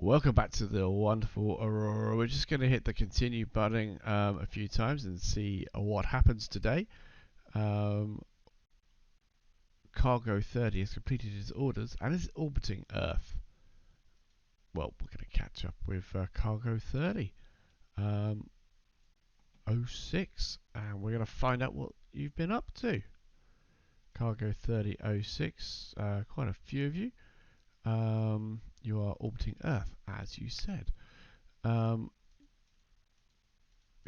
Welcome back to the wonderful Aurora. We're just going to hit the continue button a few times and see what happens today. Cargo 30 has completed its orders and is orbiting Earth. Well, we're going to catch up with Cargo 30 06 and we're going to find out what you've been up to. Cargo 30 06, quite a few of you. You are orbiting Earth, as you said. We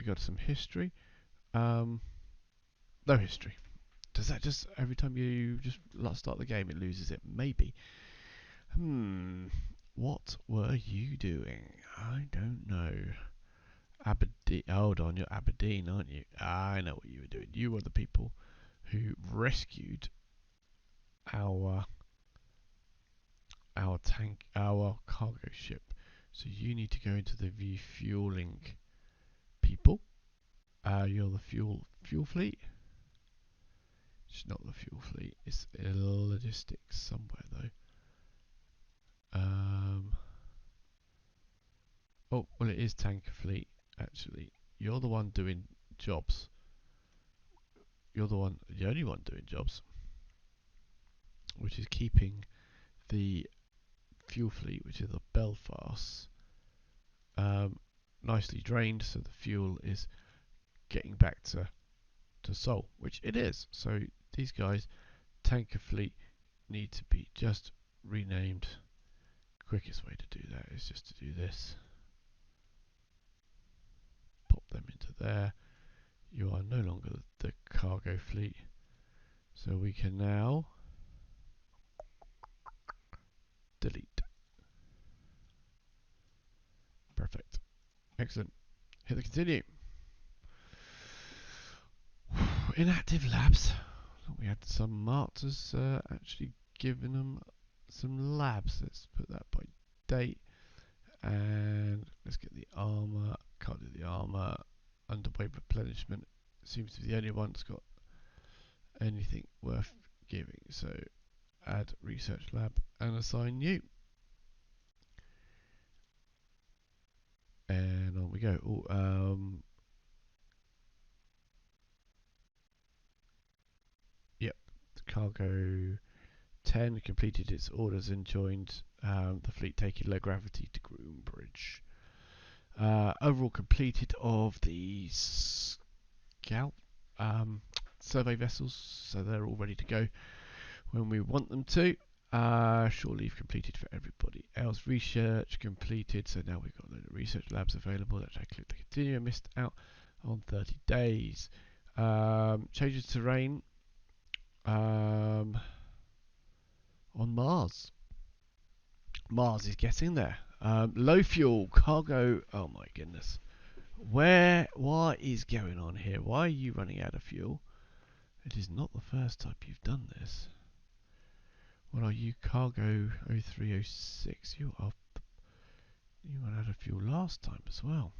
got some history. No history. Does that just every time you just start the game it loses it? Maybe. What were you doing? I don't know. Aberdeen. Hold on, you're Aberdeen, aren't you? I know what you were doing. You were the people who rescued our cargo ship. So you need to go into the refueling people. You're the fuel fleet. It's not the fuel fleet. It's logistics somewhere though. Oh well, it is tanker fleet actually. You're the one doing jobs. You're the only one doing jobs, which is keeping the fuel fleet, which is the Belfast, nicely drained, so the fuel is getting back to Seoul, which it is. So these guys, tanker fleet, need to be just renamed. Quickest way to do that is just to do this. Pop them into there. You are no longer the cargo fleet, so we can now delete. Perfect. Excellent. Hit the continue. Inactive labs. We had some martyrs actually giving them some labs. Let's put that by date. And let's get the armor. Can't do the armor. Underway replenishment seems to be the only one that's got anything worth giving. So add research lab and assign new. And on we go. Yep, cargo 10 completed its orders and joined the fleet taking low gravity to Groombridge. Overall completed of the Scout survey vessels, so they're all ready to go when we want them to. Short leave completed for everybody else. Research completed, so now we've got the research labs available. Let's click the continue. I missed out on 30 days. Changes terrain on Mars. Mars is getting there. Low fuel cargo. Oh my goodness. What is going on here? Why are you running out of fuel? It is not the first time you've done this. What are you? Cargo 0306. You ran out of fuel last time as well.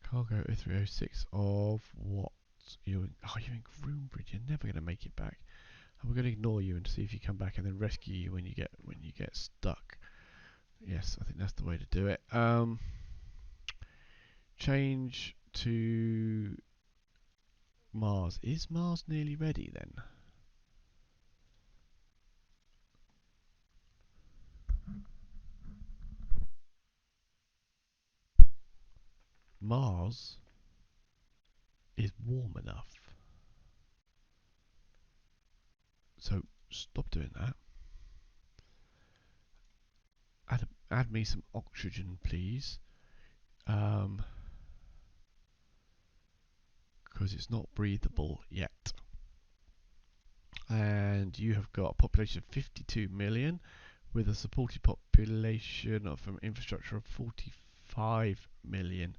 Cargo 0306 of what? You're in Groombridge. You're never going to make it back. And we're going to ignore you and see if you come back and then rescue you when you get stuck. Yes, I think that's the way to do it. Change to Mars. Is Mars nearly ready then? Mars is warm enough. So stop doing that. Add me some oxygen, please. Because it's not breathable yet. And you have got a population of 52 million with a supported population from infrastructure of 45 million.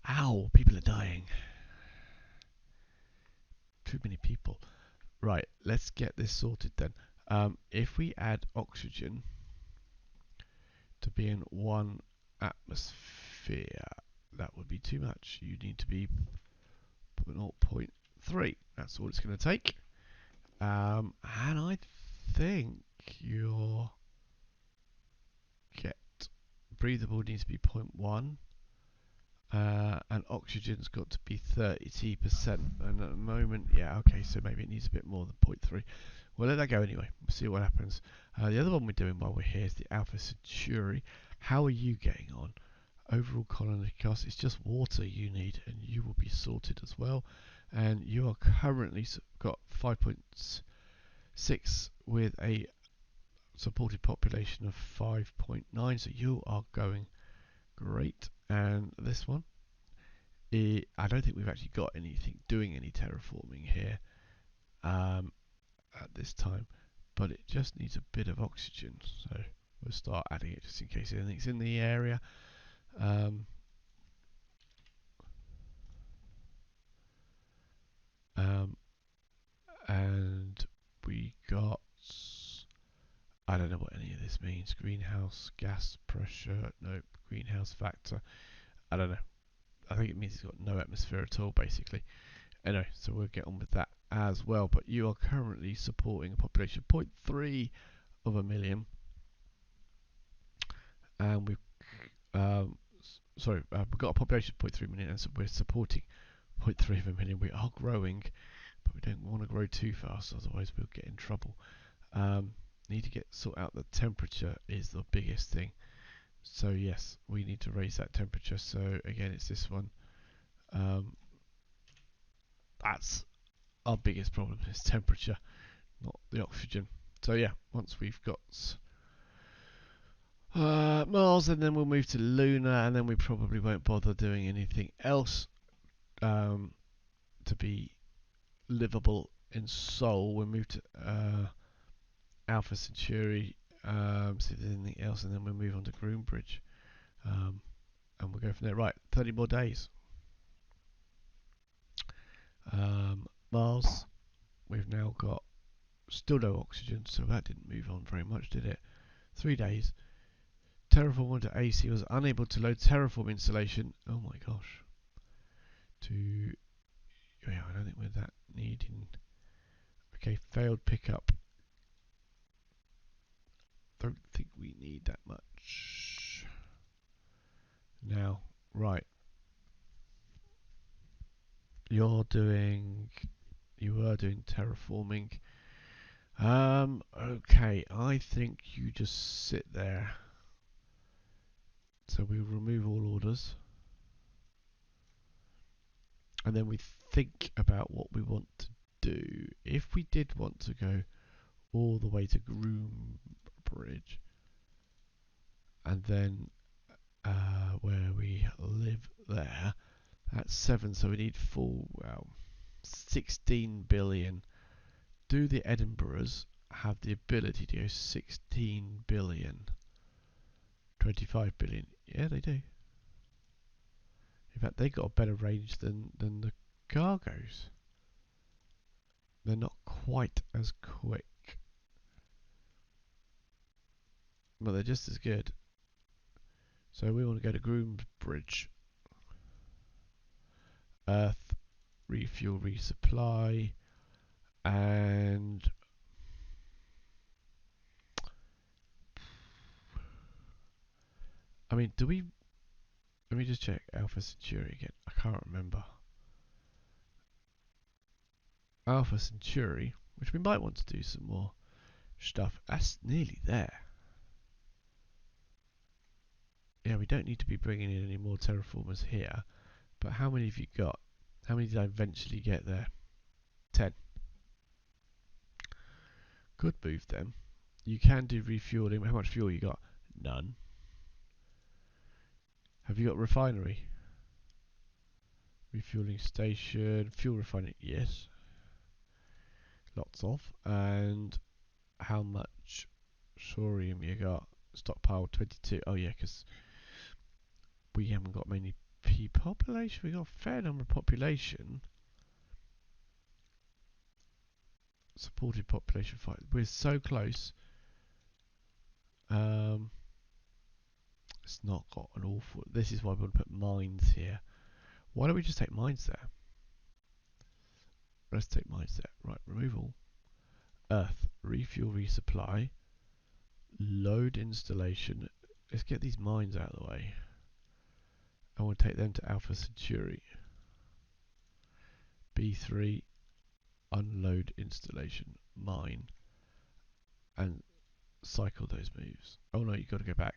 Ow, people are dying. Too many people. Right, let's get this sorted then. If we add oxygen to be in 1 atmosphere, that would be too much. You need to be 0.3. That's all it's going to take. And I think you're breathable needs to be 0.1. And oxygen's got to be 30%. And at the moment, yeah, okay, so maybe it needs a bit more than 0.3. We'll let that go anyway. We'll see what happens. The other one we're doing while we're here is the Alpha Centauri. How are you getting on? Overall colony cost, it's just water you need, and you will be sorted as well. And you are currently got 5.6 with a supported population of 5.9, so you are going great. And this one, I don't think we've actually got anything doing any terraforming here at this time, but it just needs a bit of oxygen, so we'll start adding it just in case anything's in the area. And we got, I don't know what any of this means. Greenhouse gas pressure, no, greenhouse factor, I don't know. I think it means it's got no atmosphere at all, basically. Anyway, so we'll get on with that as well. But you are currently supporting a population of 0.3 of a million, and we've we've got a population of 0.3 million, and so we're supporting 0.3 of a million. We are growing, but we don't want to grow too fast, otherwise we'll get in trouble. Need to sort out the temperature is the biggest thing. So yes, we need to raise that temperature. So again, it's this one. That's our biggest problem, is temperature, not the oxygen. So yeah, once we've got Mars, and then we'll move to Luna, and then we probably won't bother doing anything else to be livable in Sol. We'll move to Alpha Centauri, see if there's anything else, and then we'll move on to Groombridge, and we'll go from there. Right, 30 more days. Mars, we've now got still no oxygen, so that didn't move on very much, did it? 3 days. Terraform onto AC was unable to load Terraform installation. Oh my gosh. Yeah, I don't think we're that needing. Okay, failed pickup. Don't think we need that much. Now, right. You were doing terraforming. Okay, I think you just sit there. So we remove all orders. And then we think about what we want to do. If we did want to go all the way to Groombridge, and then where we live there, that's 7, so we need 16 billion. Do the Edinburghs have the ability to go 16 billion? 25 billion? Yeah, they do. In fact, they got a better range than the cargoes. They're not quite as quick, but they're just as good. So we want to go to Groombridge. Earth, refuel, resupply, and I mean, do we? Let me just check Alpha Centauri again. I can't remember. Alpha Centauri, which we might want to do some more stuff. That's nearly there. Yeah, we don't need to be bringing in any more terraformers here. But how many have you got? How many did I eventually get there? 10. Good move then. You can do refueling. How much fuel you got? None. Have you got refinery? Refueling station. Fuel refining? Yes. Lots of. And how much thorium you got? Stockpile 22. Oh yeah, because we haven't got many population. We got a fair number of population. Supported population fight. We're so close. It's not got an awful. This is why we want to put mines here. Why don't we just take mines there? Let's take mines there. Right, removal. Earth, refuel, resupply, load installation, let's get these mines out of the way. I want to take them to Alpha Centauri. B3, unload installation, mine, and cycle those moves. Oh no, you've got to go back.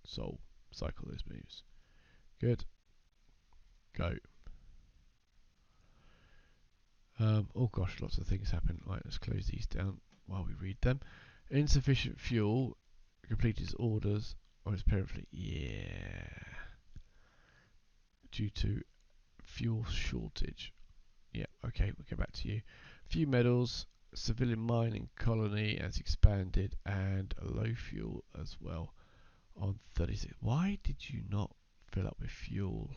So, cycle those moves. Good. Go. Oh gosh, lots of things happen. Right, let's close these down while we read them. Insufficient fuel. Completed his orders on his parent fleet. Yeah. Due to fuel shortage. Yeah, okay, we'll get back to you. Few medals. Civilian mining colony has expanded, and low fuel as well on 36. Why did you not fill up with fuel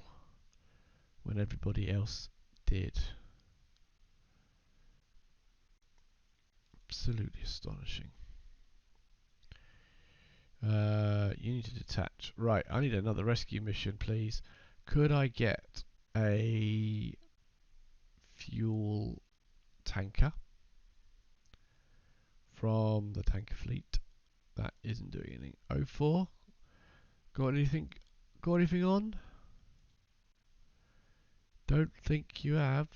when everybody else did? Absolutely astonishing. You need to detach. Right, I need another rescue mission, please. Could I get a fuel tanker from the tanker fleet? That isn't doing anything. 04? Got anything? Got anything on? Don't think you have.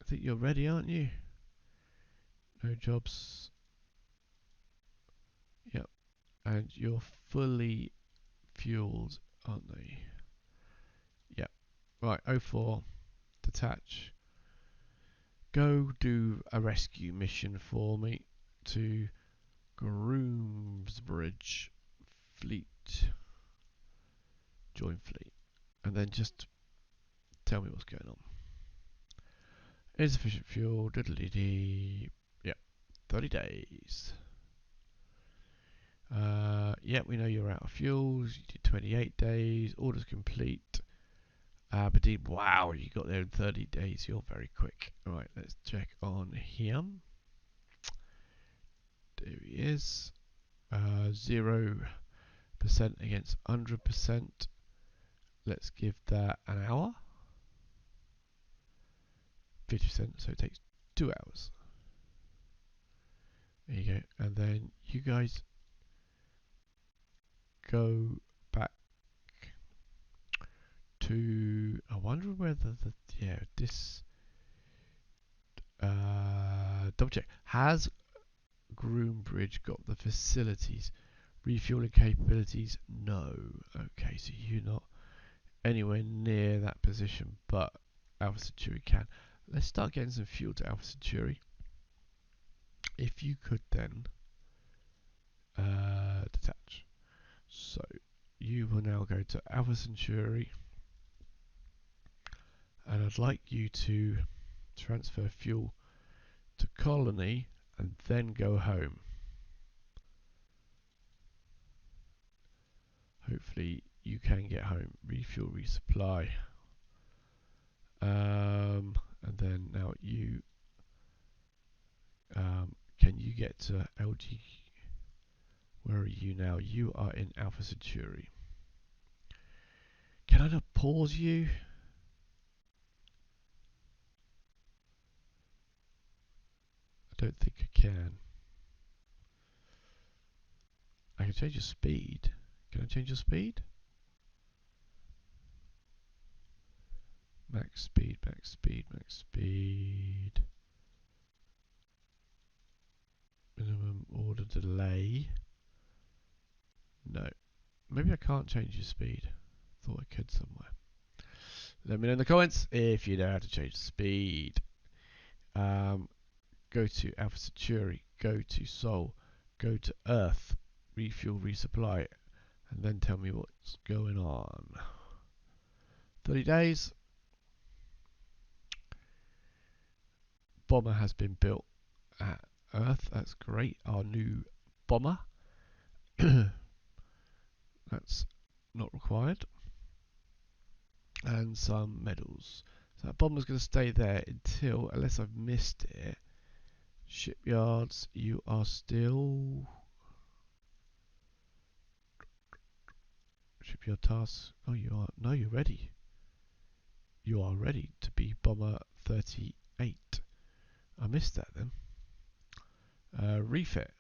I think you're ready, aren't you? No jobs. Yep. And you're fully fueled, aren't they? Yep. Right, 04. Detach. Go do a rescue mission for me to Groomsbridge Fleet. Join fleet. And then just tell me what's going on. Insufficient fuel. Diddly-dee. Yep. 30 days. Yep, we know you're out of fuels. You did 28 days. Orders complete. Aberdeen. Wow, you got there in 30 days. You're very quick. Alright, let's check on him. There he is. 0% against 100%. Let's give that an hour. 50%, so it takes 2 hours. There you go. And then you guys go back to. I wonder whether this. Double check. Has Groombridge got the facilities? Refueling capabilities? No. Okay, so you're not anywhere near that position, but Alpha Centauri can. Let's start getting some fuel to Alpha Centauri. If you could then detach. So you will now go to Alpha Centauri, and I'd like you to transfer fuel to Colony and then go home. Hopefully you can get home. Refuel, resupply. And then now you can you get to LG? Where are you now? You are in Alpha Centauri. Can I not pause you? I don't think I can. I can change your speed. Can I change your speed? Max speed, max speed, max speed. Minimum order delay. No. Maybe I can't change your speed. Thought I could somewhere. Let me know in the comments if you know how to change the speed. Go to Alpha Centauri, go to Sol, go to Earth, refuel, resupply, and then tell me what's going on. 30 days. Bomber has been built at Earth. That's great. Our new bomber. That's not required. And some medals. So that bomber's going to stay there until, unless I've missed it. Shipyards, you are still. Shipyard tasks. Oh, you are. No, you're ready. You are ready to be bomber 38. I missed that then. Refit.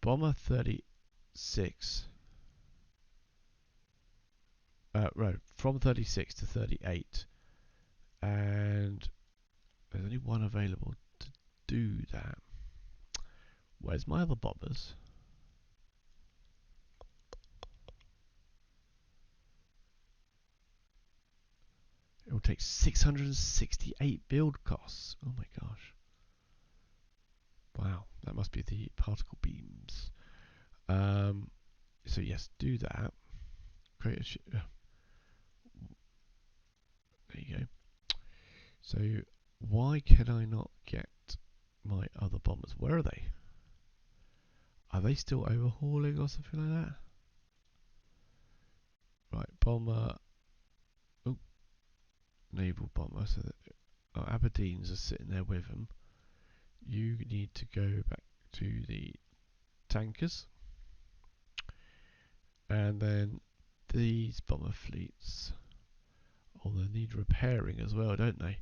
Bomber 36 no, from 36 to 38, and there's only one available to do that. Where's my other bombers? It will take 668 build costs. Oh my gosh. Wow, that must be the particle beams. So yes, do that. Create a there you go. So why can I not get my other bombers? Where are they? Are they still overhauling or something like that? Right, bomber. Oh, naval bomber. So that Aberdeen's are sitting there with them. You need to go back to the tankers, and then these bomber fleets. Oh, they need repairing as well, don't they?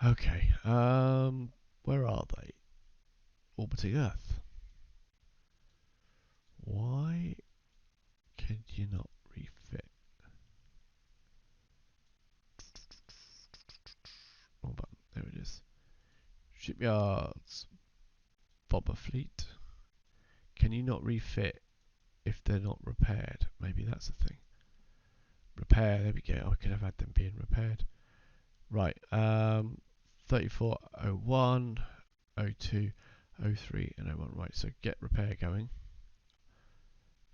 Okay. Where are they? Orbiting Earth. Why can you not refit? Wrong button. There it is. Shipyards. Bomber fleet. Can you not refit if they're not repaired? Maybe that's the thing. Repair. There we go. I could have had them being repaired. Right. 3401, 02, 03, and 01. Right. So get repair going.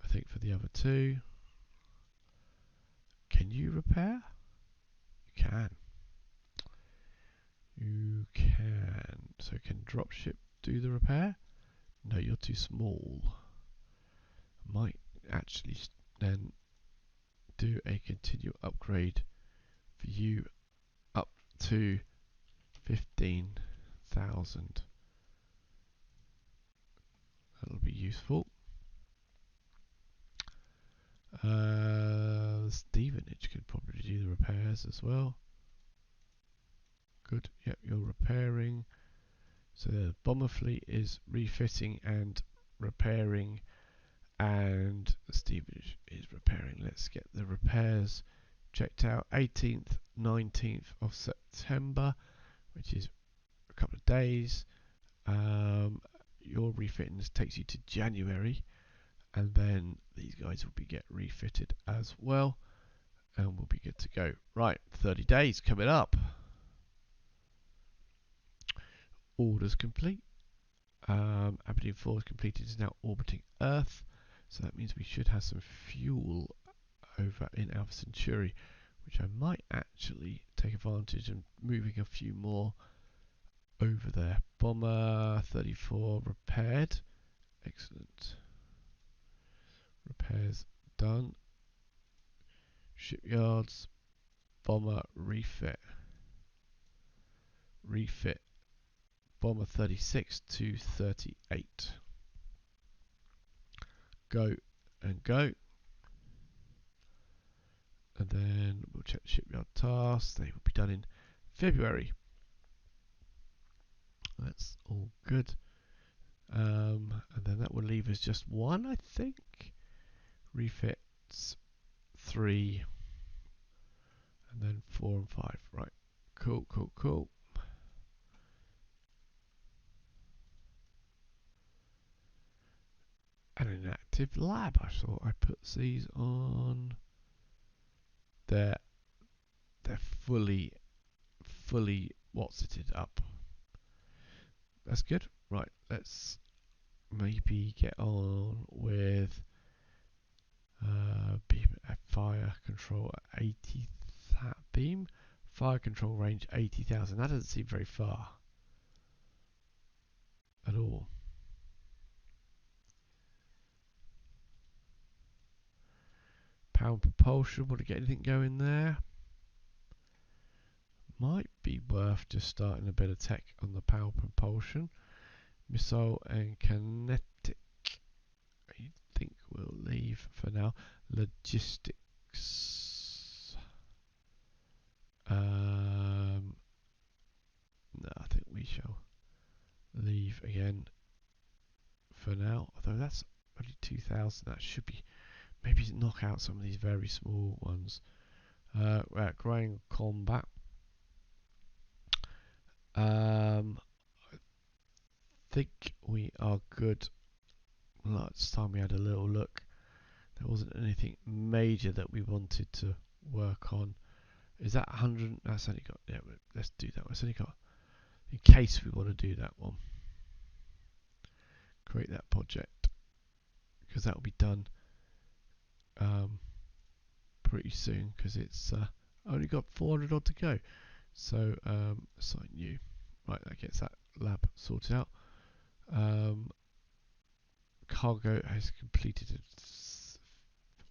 I think for the other two. Can you repair? You can. You can. So can dropship do the repair? No, you're too small. Might actually then do a continual upgrade for you up to 15,000. That'll be useful. Stevenage could probably do the repairs as well. Good. Yep, you're repairing. So the bomber fleet is refitting and repairing, and Stevenage is repairing. Let's get the repairs checked out. 18th, 19th of September, which is a couple of days. Your refitting takes you to January, and then these guys will be get refitted as well, and we'll be good to go. Right, 30 days coming up. Orders complete. Aberdeen 4 is completed, is now orbiting Earth, so that means we should have some fuel over in Alpha Centauri, which I might actually take advantage of moving a few more over there. Bomber 34 repaired. Excellent. Repairs done. Shipyards. Bomber refit. Refit. Bomber 36 to 38. Go and go. And then we'll check the shipyard tasks. They will be done in February. That's all good. And then that will leave us just one, I think. Refits 3. And then 4 and 5. Right. Cool, cool, cool. And an active lab. I thought I put these on. They're fully what's-itted up. That's good. Right, let's maybe get on with beam fire control 80 beam. Fire control range 80,000. That doesn't seem very far at all. Power propulsion. Want to get anything going there? Might be worth just starting a bit of tech on the power propulsion. Missile and kinetic. I think we'll leave for now. Logistics. No, I think we shall leave again for now. Although that's only 2,000. That should be maybe knock out some of these very small ones. Growing combat. I think we are good. Last time we had a little look, there wasn't anything major that we wanted to work on. Is that 100? That's only got. Yeah, let's do that. It's only got. In case we want to do that one, create that project, because that will be done pretty soon, because it's only got 400 odd to go. So assign new. Right, that gets that lab sorted out. Cargo has completed its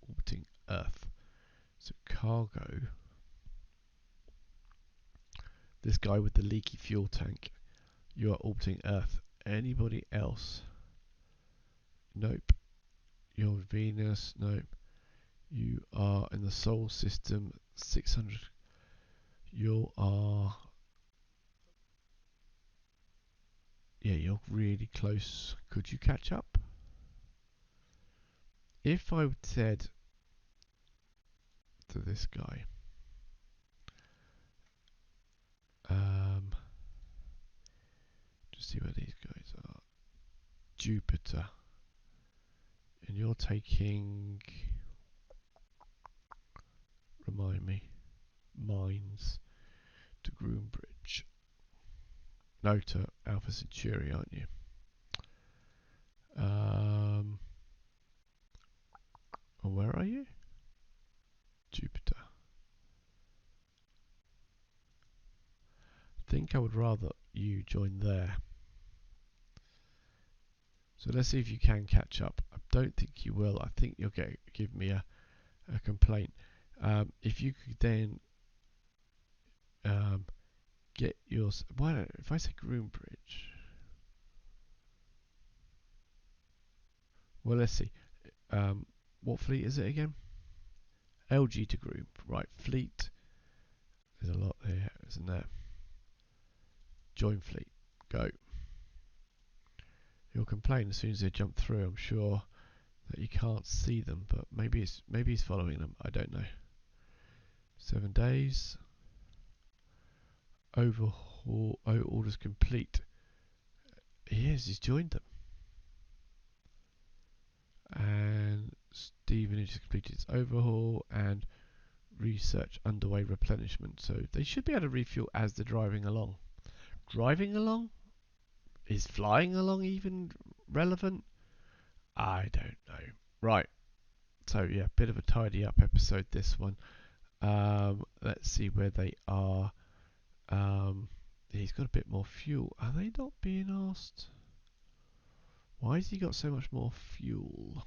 orbiting Earth. So cargo, this guy with the leaky fuel tank, you are orbiting Earth. Anybody else? Nope. You're Venus. Nope. You are in the Solar System 600. You are. Yeah, you're really close. Could you catch up? If I said to this guy, just see where these guys are. Jupiter. And you're taking. Remind me. Mines to Groombridge. No, to Alpha Centauri, aren't you? And where are you? Jupiter. I think I would rather you join there. So let's see if you can catch up. I don't think you will. I think you'll give me a complaint. If you could then get yours. Why don't, if I say Groombridge? Well, let's see. What fleet is it again? LG to Groom. Right, fleet. There's a lot there, isn't there? Join fleet. Go. He'll complain as soon as they jump through. I'm sure that you can't see them, but maybe he's following them. I don't know. 7 days. Overhaul. Oh, orders complete. He is. He's joined them. And Stephen has completed its overhaul and research underway replenishment. So they should be able to refuel as they're driving along. Driving along? Is flying along even relevant? I don't know. Right. So yeah, bit of a tidy up episode this one. Let's see where they are. He's got a bit more fuel. Are they not being asked? Why has he got so much more fuel?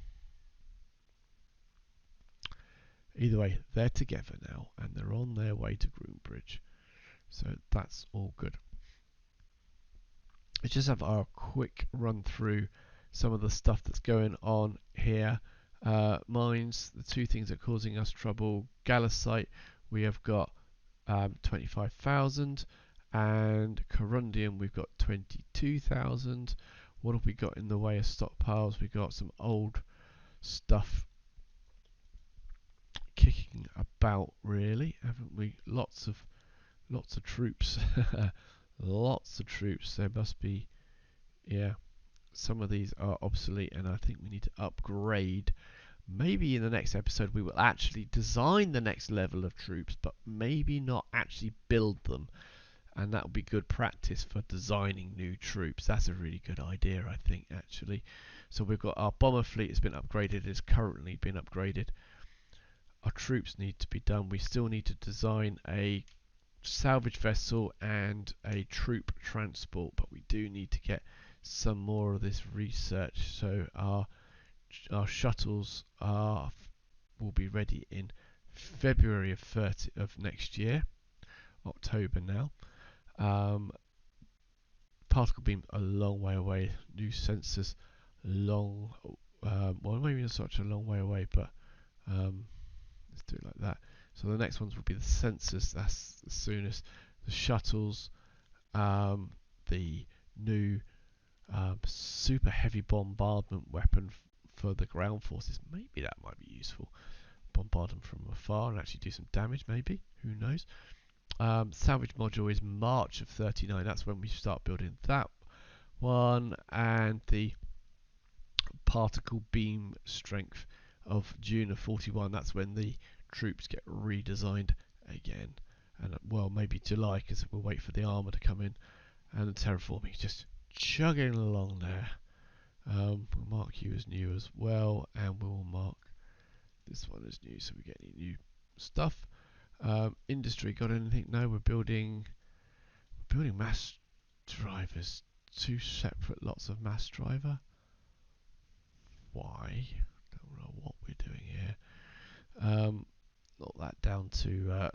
Either way, they're together now and they're on their way to Groombridge. So that's all good. Let's just have our quick run through some of the stuff that's going on here. Mines, the two things that are causing us trouble. Gallicite, we have got 25,000, and Corundium, we've got 22,000. What have we got in the way of stockpiles? We've got some old stuff kicking about, really, haven't we? Lots of troops. Lots of troops. There must be, yeah, some of these are obsolete, and I think we need to upgrade. Maybe in the next episode we will actually design the next level of troops, but maybe not actually build them. And that will be good practice for designing new troops. That's a really good idea, I think, actually. So we've got our bomber fleet has been upgraded, is currently been upgraded. Our troops need to be done. We still need to design a salvage vessel and a troop transport, but we do need to get some more of this research. So our shuttles will be ready in February of next year, October now. Particle beam a long way away. New sensors long. Well, maybe not such a long way away, but let's do it like that. So the next ones will be the sensors. That's the soonest. The shuttles, the new super heavy bombardment weapon for the ground forces. Maybe that might be useful. Bombard them from afar and actually do some damage, maybe. Who knows? Salvage module is March of 39. That's when we start building that one. And the particle beam strength of June of 41. That's when the troops get redesigned again. And well, maybe July, because we'll wait for the armour to come in. And the terraforming is just chugging along there. We'll mark you as new as well, and we'll mark this one as new, so we get any new stuff. Industry, got anything? No, we're building mass drivers. 2 separate lots of mass driver. Why? Don't know what we're doing here. Knock that down to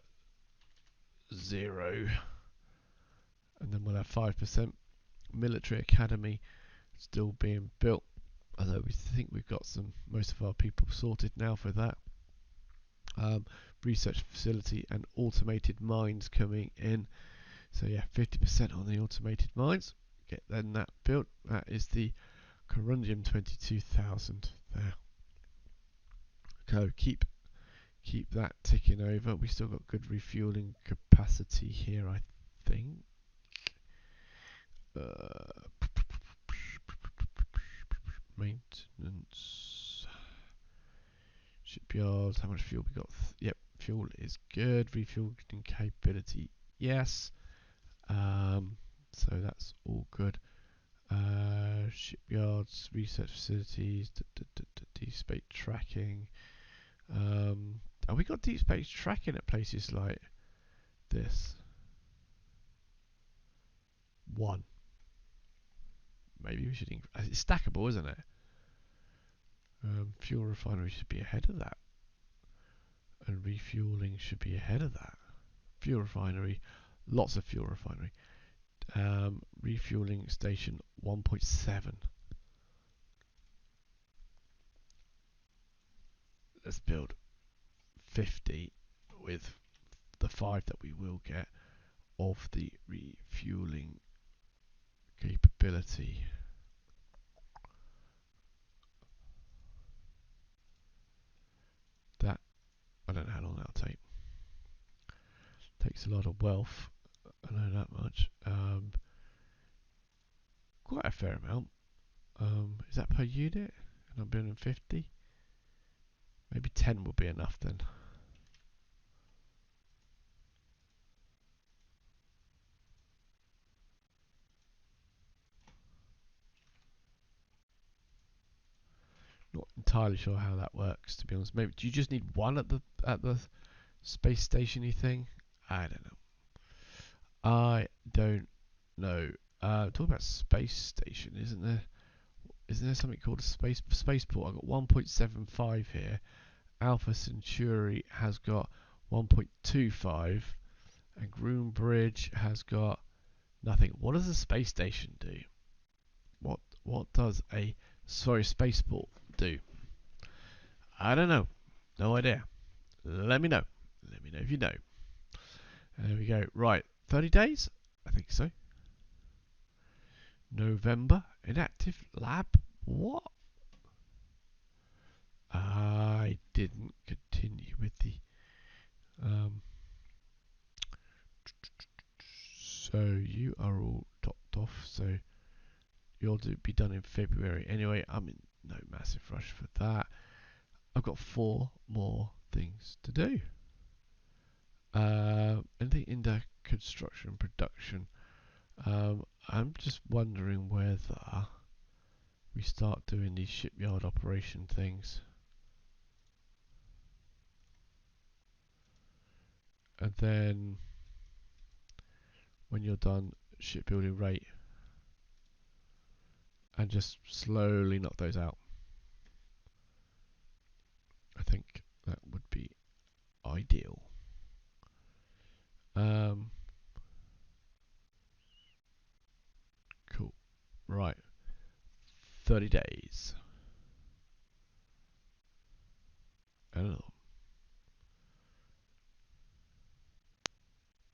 0, and then we'll have 5%. Military academy still being built, although we think we've got most of our people sorted now for that. Research facility and automated mines coming in. So yeah, 50% on the automated mines. Get then that built. That is the Corundium 22,000 there. So keep that ticking over. We still got good refueling capacity here, I think. Maintenance. Shipyards. How much fuel we got? Yep, fuel is good. Refueling capability, yes. So that's all good. Shipyards, research facilities, deep space tracking. We got deep space tracking at places like this? 1. Maybe we should it's stackable, isn't it? Fuel refinery should be ahead of that, and refueling should be ahead of that. Fuel refinery, lots of fuel refinery. Refueling station 1.7. Let's build 50 with the 5 that we will get of the refueling capability. That, I don't know how long that'll take. Takes a lot of wealth, I know that much. Quite a fair amount. Is that per unit? And I'm building 50. Maybe 10 will be enough then. Not entirely sure how that works, to be honest. Maybe do you just need 1 at the space stationy thing? I don't know. I don't know. Talk about space station, isn't there? Isn't there something called a spaceport? I've got 1.75 here. Alpha Centauri has got 1.25, and Groombridge has got nothing. What does a space station do? What does a spaceport do? I don't know. No idea. Let me know. Let me know if you know. There we go. Right, 30 days? I think so. November, inactive lab. What? I didn't continue with the so you are all topped off, so you'll be done in February anyway. I'm in no massive rush for that. I've got 4 more things to do. Anything in the construction and production. I'm just wondering whether we start doing these shipyard operation things. And then when you're done, shipbuilding rate, and just slowly knock those out. I think that would be ideal. Cool. Right. 30 days. Oh.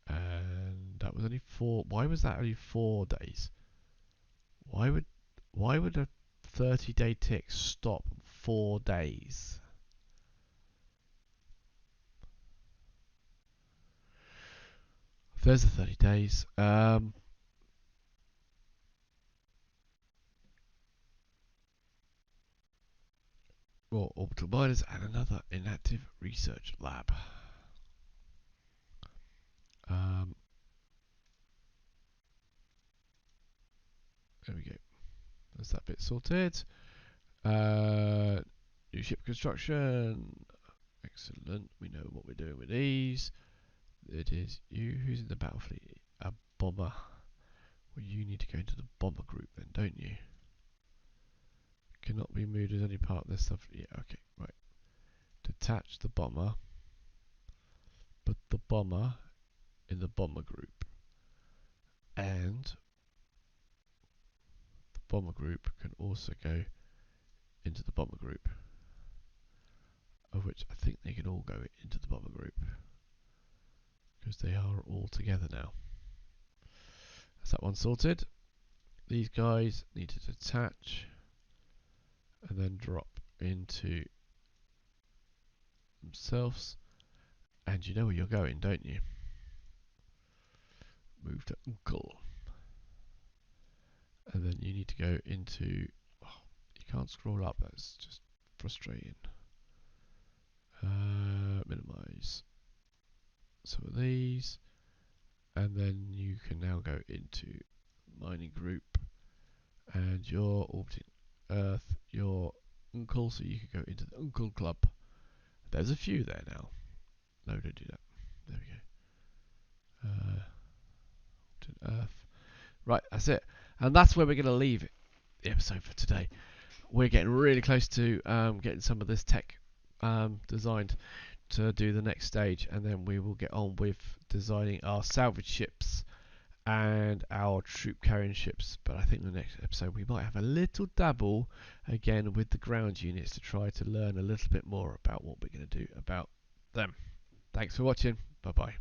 And that was only 4. Why was that only 4 days? Why would a 30-day tick stop 4 days. There's the 30 days. More orbital miners and another inactive research lab. There we go. There's that bit sorted. New ship construction. Excellent. We know what we're doing with these. It is you. Who's in the battle fleet? A bomber. Well, you need to go into the bomber group then, don't you? Cannot be moved as any part of this stuff. Yeah, okay, right. Detach the bomber. Put the bomber in the bomber group. And the bomber group can also go into the bomber group. Of which I think they can all go into the bomber group. Because they are all together now. That's that one sorted. These guys need to detach and then drop into themselves. And you know where you're going, don't you? Move to Uncle. And then you need to go into... Oh, you can't scroll up, that's just frustrating. Minimize some of these. And then you can now go into mining group. And you're orbiting Earth, your Uncle, so you can go into the Uncle Club. There's a few there now. No, don't do that. There we go. Earth. Right, that's it. And that's where we're going to leave the episode for today. We're getting really close to getting some of this tech designed to do the next stage, and then we will get on with designing our salvage ships and our troop carrying ships. But I think the next episode we might have a little dabble again with the ground units to try to learn a little bit more about what we're going to do about them. Thanks for watching. Bye bye.